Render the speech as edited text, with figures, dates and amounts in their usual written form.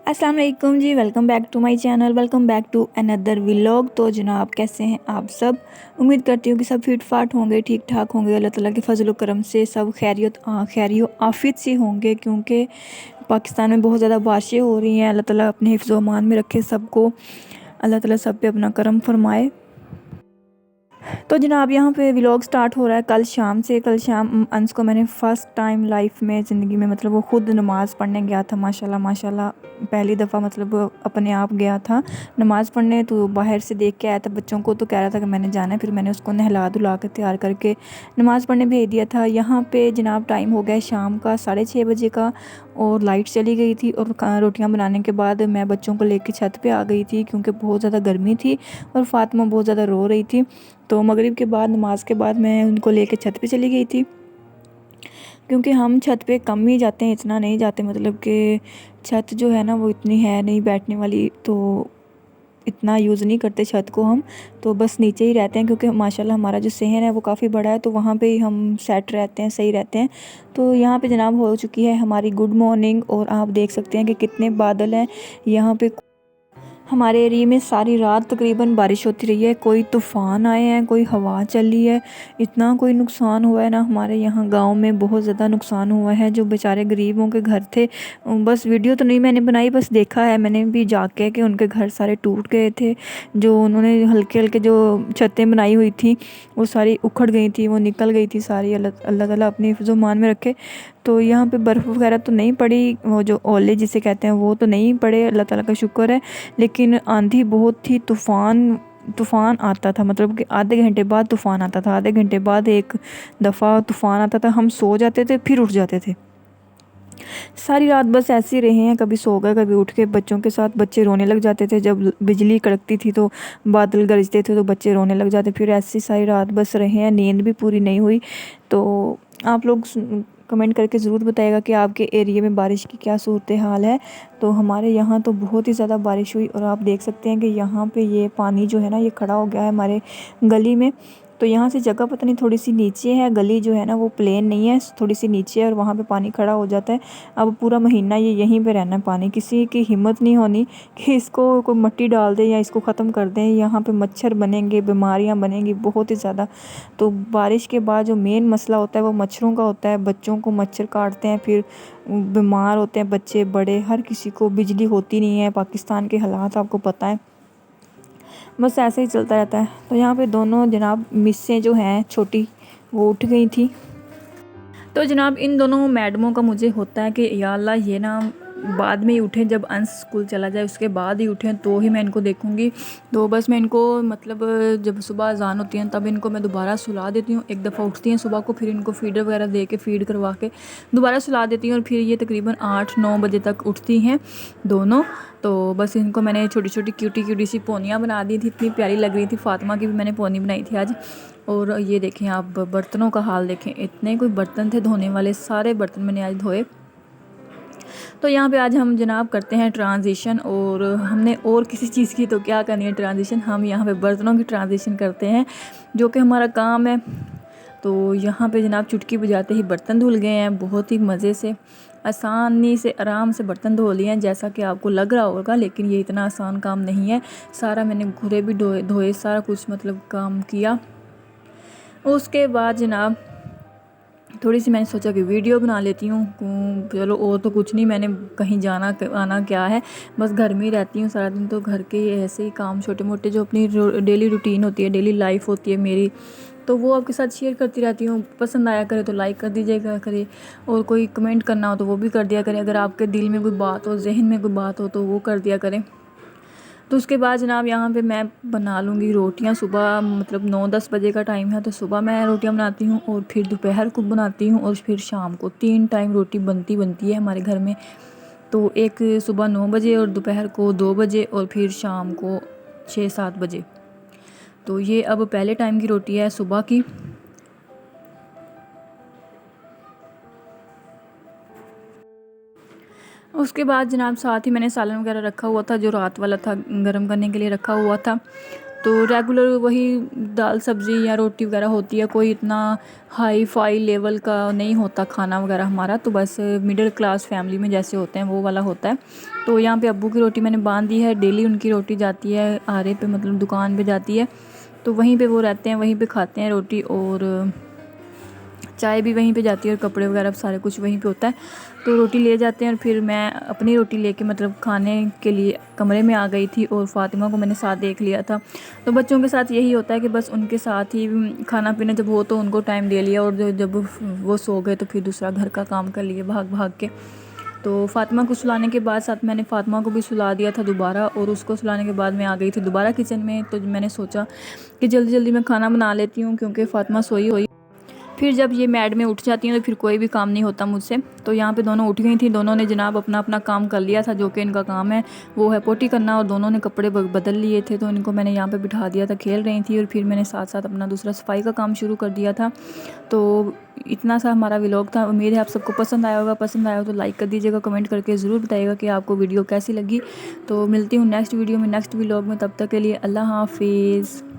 अस्सलाम वालेकुम जी। Welcome back to my channel, welcome back to another vlog. तो जनाब कैसे हैं आप सब? उम्मीद करती हूँ कि सब फिट फाट होंगे, ठीक ठाक होंगे। अल्लाह ताला के फजल व करम से सब खैरियो आफियत से होंगे, क्योंकि पाकिस्तान में बहुत ज़्यादा बारिशें हो रही हैं। अल्लाह ताला अपने हिफ्ज़ व अमान में रखे सबको। अल्लाह ताला सब पे अपना करम फरमाए। तो जनाब यहाँ पे व्लॉग स्टार्ट हो रहा है कल शाम से। कल शाम अंस को मैंने फ़र्स्ट टाइम लाइफ में ज़िंदगी में मतलब वो ख़ुद नमाज़ पढ़ने गया था। माशाल्लाह माशाल्लाह पहली दफ़ा मतलब अपने आप गया था नमाज़ पढ़ने। तो बाहर से देख के आया था बच्चों को, तो कह रहा था कि मैंने जाना है। फिर मैंने उसको नहला धुला के तैयार करके नमाज़ पढ़ने भेज दिया था। यहाँ पे जनाब टाइम हो गया शाम का 6:30 बजे का, और लाइट चली गई थी। और रोटियाँ बनाने के बाद मैं बच्चों को लेकर छत पे आ गई थी, क्योंकि बहुत ज़्यादा गर्मी थी और फ़ातिमा बहुत ज़्यादा रो रही थी। तो मगरिब के बाद नमाज के बाद मैं उनको लेके छत पे चली गई थी, क्योंकि हम छत पे कम ही जाते हैं, इतना नहीं जाते। मतलब कि छत जो है ना वो इतनी है नहीं बैठने वाली, तो इतना यूज़ नहीं करते छत को हम। तो बस नीचे ही रहते हैं, क्योंकि माशाल्लाह हमारा जो सहन है वो काफ़ी बड़ा है, तो वहाँ पे ही हम सेट रहते हैं, सही रहते हैं। तो यहाँ पे जनाब हो चुकी है हमारी गुड मॉर्निंग, और आप देख सकते हैं कि कितने बादल हैं यहाँ पे। हमारे एरिया में सारी रात तकरीबन बारिश होती रही है। कोई तूफ़ान आए हैं, कोई हवा चली है। इतना कोई नुकसान हुआ है ना हमारे यहाँ गांव में, बहुत ज़्यादा नुकसान हुआ है। जो बेचारे गरीबों के घर थे, बस वीडियो तो नहीं मैंने बनाई, बस देखा है मैंने भी जाके कि उनके घर सारे टूट गए थे। जो उन्होंने हल्के हल्के जो छतें बनाई हुई थी वो सारी उखड़ गई थी, वो निकल गई थी सारी। अल्लाह अल्लाह ताला अपने हिफ्ज़-ओ-मान में रखे। तो यहाँ पे बर्फ़ वगैरह तो नहीं पड़ी, वो जो ओले जिसे कहते हैं वो तो नहीं पड़े, अल्लाह ताला का शुक्र है। लेकिन आंधी बहुत थी, तूफ़ान आता था, मतलब कि आधे घंटे बाद तूफ़ान आता था, आधे घंटे बाद एक दफ़ा तूफ़ान आता था। हम सो जाते थे फिर उठ जाते थे। सारी रात बस ऐसे ही रहे हैं, कभी सो गए कभी उठ के। बच्चों के साथ बच्चे रोने लग जाते थे, जब बिजली कड़कती थी तो बादल गरजते थे तो बच्चे रोने लग जाते। फिर ऐसी सारी रात बस रहे हैं, नींद भी पूरी नहीं हुई। तो आप लोग कमेंट करके ज़रूर बताइएगा कि आपके एरिया में बारिश की क्या सूरत हाल है। तो हमारे यहाँ तो बहुत ही ज़्यादा बारिश हुई, और आप देख सकते हैं कि यहाँ पे ये पानी जो है ना ये खड़ा हो गया है हमारे गली में। तो यहाँ से जगह पता नहीं थोड़ी सी नीचे है, गली जो है ना वो प्लेन नहीं है, थोड़ी सी नीचे है, और वहाँ पे पानी खड़ा हो जाता है। अब पूरा महीना ये यहीं पे रहना है पानी। किसी की हिम्मत नहीं होनी कि इसको कोई मिट्टी डाल दे या इसको ख़त्म कर दें। यहाँ पे मच्छर बनेंगे, बीमारियाँ बनेंगी बहुत ही ज़्यादा। तो बारिश के बाद जो मेन मसला होता है वो मच्छरों का होता है। बच्चों को मच्छर काटते हैं, फिर बीमार होते हैं बच्चे बड़े, हर किसी को। बिजली होती नहीं है, पाकिस्तान के हालात आपको पता है, बस ऐसे ही चलता रहता है। तो यहाँ पे दोनों जनाब मिस्सें जो हैं छोटी, वो उठ गई थी। तो जनाब इन दोनों मैडमों का मुझे होता है कि या अल्लाह ये ना बाद में ही उठें, जब अंश स्कूल चला जाए उसके बाद ही उठें तो ही मैं इनको देखूँगी। तो बस मैं इनको मतलब जब सुबह अज़ान होती है तब इनको मैं दोबारा सुला देती हूँ। एक दफ़ा उठती हैं सुबह को, फिर इनको फीडर वगैरह दे के फीड करवा के दोबारा सुला देती हूँ, और फिर ये तकरीबन 8-9 बजे तक उठती हैं दोनों। तो बस इनको मैंने छोटी छोटी क्यूटी सी पोनियाँ बना दी थी, इतनी प्यारी लग रही थी। फ़ातिमा की भी मैंने पोनी बनाई थी आज। और ये देखें आप बर्तनों का हाल देखें, इतने कोई बर्तन थे धोने वाले, सारे बर्तन मैंने आज धोए। तो यहाँ पे आज हम जनाब करते हैं ट्रांजिशन, और हमने और किसी चीज़ की तो क्या करनी है ट्रांजिशन, हम यहाँ पे बर्तनों की ट्रांजिशन करते हैं, जो कि हमारा काम है। तो यहाँ पे जनाब चुटकी बजाते ही बर्तन धुल गए हैं, बहुत ही मज़े से आसानी से आराम से बर्तन धो लिए हैं, जैसा कि आपको लग रहा होगा। लेकिन ये इतना आसान काम नहीं है। सारा मैंने घुरे भी धोए, सारा कुछ मतलब काम किया। उसके बाद जनाब थोड़ी सी मैंने सोचा कि वीडियो बना लेती हूँ। चलो और तो कुछ नहीं, मैंने कहीं जाना आना क्या है, बस घर में ही रहती हूँ सारा दिन। तो घर के ऐसे ही काम छोटे मोटे जो अपनी डेली रूटीन होती है, डेली लाइफ होती है मेरी, तो वो आपके साथ शेयर करती रहती हूँ। पसंद आया करे तो लाइक कर दीजिएगा करे, और कोई कमेंट करना हो तो वो भी कर दिया करें। अगर आपके दिल में कोई बात हो, जहन में कोई बात हो, तो वो कर दिया करें। तो उसके बाद जनाब यहाँ पे मैं बना लूँगी रोटियाँ। सुबह मतलब 9-10 बजे का टाइम है, तो सुबह मैं रोटियाँ बनाती हूँ, और फिर दोपहर को बनाती हूँ, और फिर शाम को 3 टाइम रोटी बनती है हमारे घर में। तो एक सुबह 9 बजे, और दोपहर को 2 बजे, और फिर शाम को 6-7 बजे। तो ये अब पहले टाइम की रोटी है सुबह की। उसके बाद जनाब साथ ही मैंने सालन वगैरह रखा हुआ था, जो रात वाला था गर्म करने के लिए रखा हुआ था। तो रेगुलर वही दाल सब्ज़ी या रोटी वगैरह होती है, कोई इतना हाई फाई लेवल का नहीं होता खाना वगैरह हमारा, तो बस मिडिल क्लास फैमिली में जैसे होते हैं वो वाला होता है। तो यहाँ पे अब्बू की रोटी मैंने बांध दी है, डेली उनकी रोटी जाती है आरे पे, मतलब दुकान पे जाती है, तो वहीं पे वो रहते हैं, वहीं पे खाते हैं रोटी, और चाय भी वहीं पे जाती है और कपड़े वगैरह सारे कुछ वहीं पे होता है। तो रोटी ले जाते हैं और फिर मैं अपनी रोटी लेके मतलब खाने के लिए कमरे में आ गई थी, और फ़ातिमा को मैंने साथ देख लिया था। तो बच्चों के साथ यही होता है कि बस उनके साथ ही खाना पीना जब हो तो उनको टाइम दे लिया, और जब वो सो गए तो फिर दूसरा घर का काम कर लिए भाग भाग के। तो फ़ातिमा को सुलाने के बाद साथ मैंने फ़ातिमा को भी सुला दिया था दोबारा, और उसको सुलाने के बाद मैं आ गई थी दोबारा किचन में। तो मैंने सोचा कि जल्दी जल्दी मैं खाना बना लेती हूँ, क्योंकि फ़ातिमा सोई हुई। फिर जब ये मैड में उठ जाती हैं तो फिर कोई भी काम नहीं होता मुझसे। तो यहाँ पे दोनों उठ गई थी, दोनों ने जनाब अपना अपना काम कर लिया था, जो कि इनका काम है वो है पोटी करना, और दोनों ने कपड़े बदल लिए थे। तो इनको मैंने यहाँ पे बिठा दिया था, खेल रही थी, और फिर मैंने साथ साथ अपना दूसरा सफाई का काम शुरू कर दिया था। तो इतना सा हमारा व्लॉग था। उम्मीद है आप सबको पसंद आया होगा, पसंद आया हो तो लाइक कर दीजिएगा, कमेंट करके ज़रूर बताइएगा कि आपको वीडियो कैसी लगी। तो मिलती हूँ नेक्स्ट वीडियो में, नेक्स्ट व्लॉग में, तब तक के लिए अल्लाह हाफिज़।